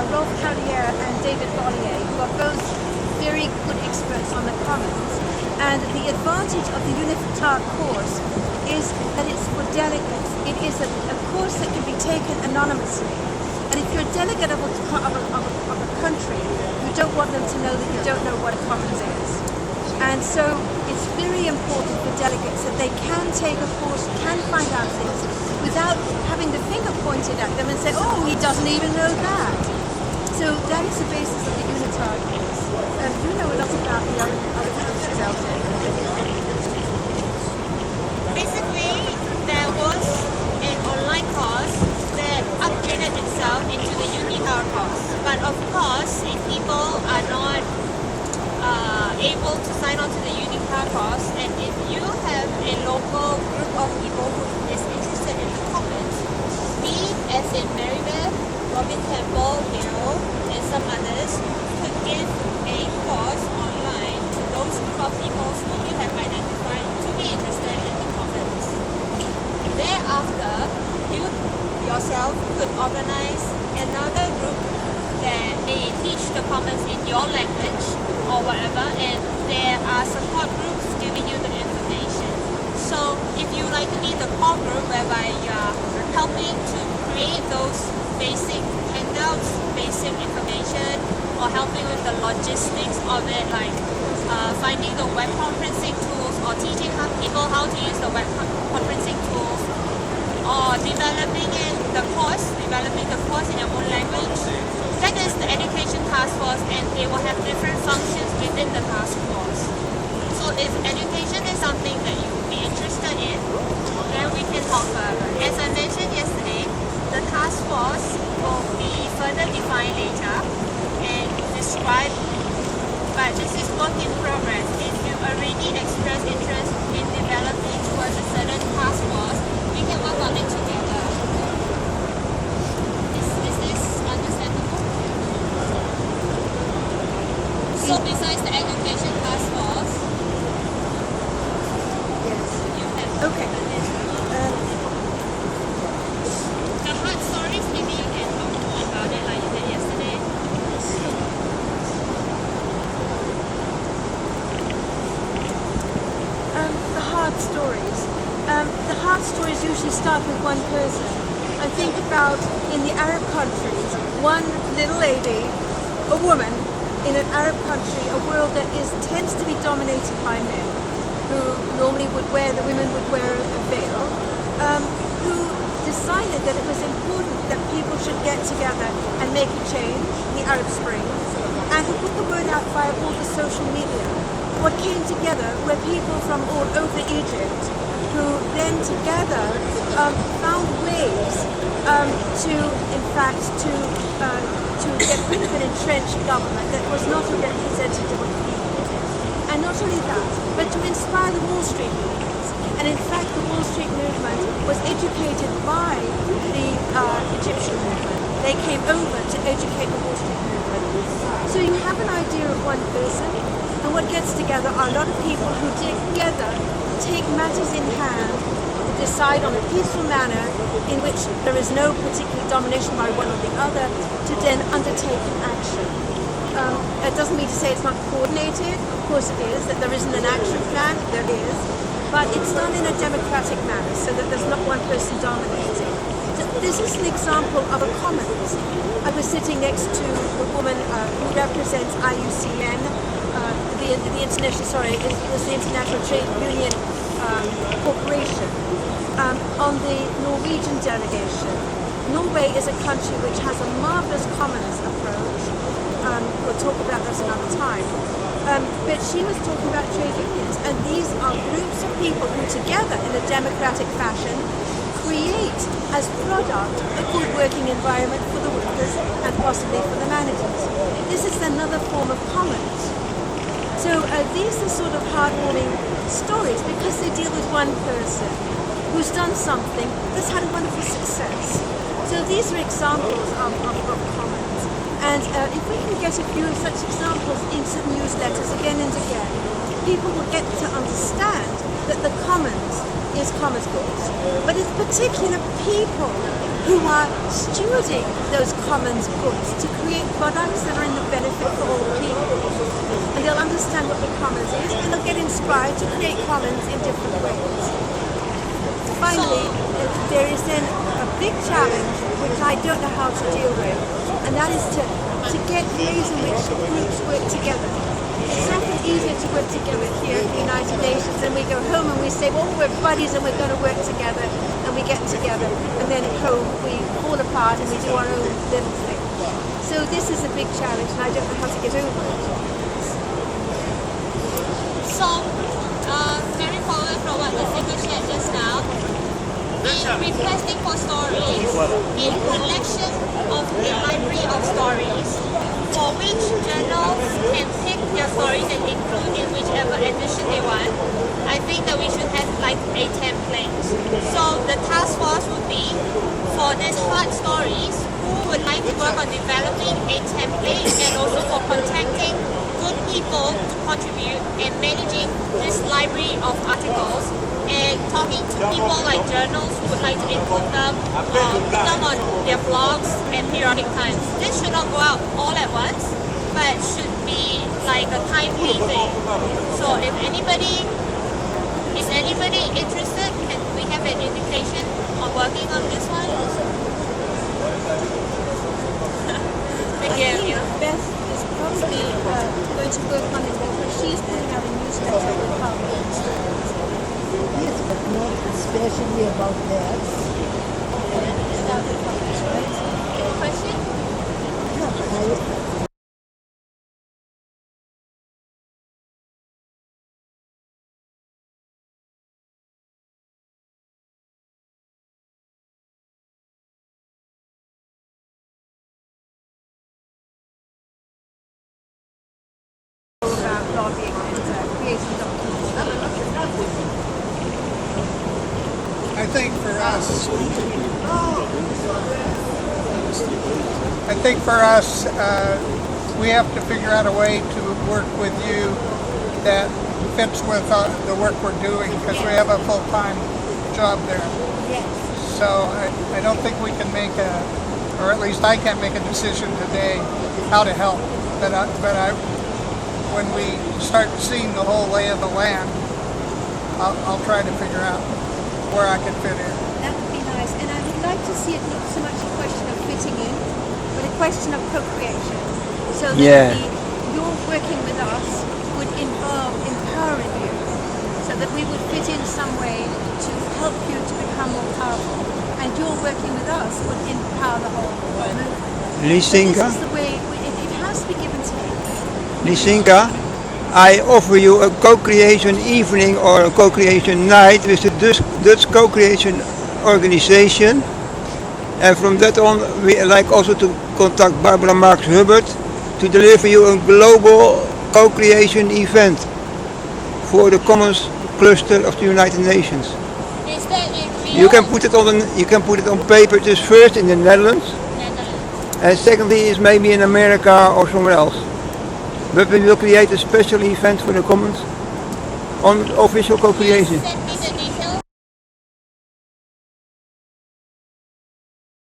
Rolf Carrier and David Bollier, who are both very good experts on the commons. And the advantage of the UNIFTAR course is that it's for delegates. It is a course that can be taken anonymously. And if you're a delegate of a country, you don't want them to know that you don't know what a commons is. And so it's very important for delegates that they can take a course, can find out things, without having the finger pointed at them and say, oh, he doesn't even know that. So that is the basis of the UNITAR course. You know a lot about the other courses out there. Basically, there was an online course that upgraded itself into the UNITAR course. But of course, if people are not able to sign on to the UNITAR course, and if you have a local group of people who is interested in the commons, we, as in Marybeth, Robin Temple, Leo, and some others, could give a course online to those group of people who you have identified to be interested in the commons. Thereafter, you yourself could organize another group that may teach the commons in your language or whatever, and there are support groups giving you the information. So if you like to be the core group whereby you are helping to create those basic handouts, basic information, or helping with the logistics of it, like finding the web conferencing tools, or teaching people how to use the web conferencing tools, or developing the course in your own language, that is the education task force, and they will have different functions within the task force. So if education is something that you would be interested in, then we can talk further. As I mentioned yesterday, the task force will be further defined later and described, but this is work in progress. If you already express interest in developing towards a certain task force, we can work on it together. Is this understandable? So besides the education task force, you have Okay. the hard stories, maybe you can talk more about it like you did yesterday. The hard stories. The hard stories usually start with one person. I think about in the Arab countries, one little lady, a woman in an Arab country, a world that tends to be dominated by men, who normally the women would wear a veil, who decided that it was important that people should get together and make a change, the Arab Spring, and who put the word out via all the social media. What came together were people from all over Egypt who then together found ways to get rid of an entrenched government that was not a representative of the people. And not only that, but to inspire the Wall Street movement. And in fact, the Wall Street movement was educated by the Egyptian movement. They came over to educate the Wall Street movement. So you have an idea of one person, and what gets together are a lot of people who together take matters in hand, decide on a peaceful manner in which there is no particular domination by one or the other, to then undertake an action. It doesn't mean to say it's not coordinated. Of course it is, that there isn't an action plan, there is, but it's done in a democratic manner so that there's not one person dominating. So this is an example of a commons. I was sitting next to a woman who represents IUCN, the International, it was the International Trade Union Corporation, on the Norwegian delegation. Norway is a country which has a marvelous commons approach. We'll talk about this another time. But she was talking about trade unions, and these are groups of people who together in a democratic fashion create as product a good working environment for the workers and possibly for the managers. This is another form of commons. So these are sort of heartwarming stories because they deal with one person who's done something that's had a wonderful success. So these are examples of commons. And if we can get a few of such examples into newsletters again and again, people will get to understand that the commons is commons cause. But it's particular people who are stewarding those commons goods to create products that are in the benefit for all people. And they'll understand what the commons is, and they'll get inspired to create commons in different ways. Finally, there is then a big challenge which I don't know how to deal with, and that is to get ways in which groups work together. It's often easier to work together here at the United Nations, and we go home and we say, well, we're buddies and we're going to work together, and we get together, and then at home we fall apart and we do our own little thing. So this is a big challenge, and I don't know how to get over it. So, carrying forward from what the speaker shared just now, in requesting for stories, in collection of a library of stories, for which journals can pick their stories and include in whichever edition they want, I think that we should have like a template. So the task force would be, for these hard stories, who would like to work on developing a template and also for contacting good people to contribute and managing this library of articles and talking to people like journals who would like to include them, put them on their blogs and periodic times. This should not go out all at once, but should be like a timely thing. So if anybody is interested, can we have an indication on working on this one? Thank you. Beth is probably going to work on it because she's putting out a newsletter with Parliament. Yes, but not especially about that. About the comments, right? Any question? About lobbying and creating documents. I think for us, we have to figure out a way to work with you that fits with the work we're doing, because we have a full-time job there. Yes. So I don't think we can make or at least I can't make a decision today how to help. But when we start seeing the whole lay of the land, I'll try to figure out where I can fit in. That would be nice. And I would like to see it not so much a question of fitting in, but a question of co-creation. So that your working with us would involve empowering you, so that we would fit in some way to help you to become more powerful. And your working with us would empower the whole movement. Lisinka, So this is the way it has to be given to you. Lisinka, I offer you a co-creation evening or a co-creation night with the Dutch co-creation organization. And from that on, we like also to contact Barbara Marx Hubbard to deliver you a global co-creation event for the Commons cluster of the United Nations. Is that in real? You can put it on paper just first in the Netherlands, and secondly is maybe in America or somewhere else. But we will create a special event for the Commons on official co-creation.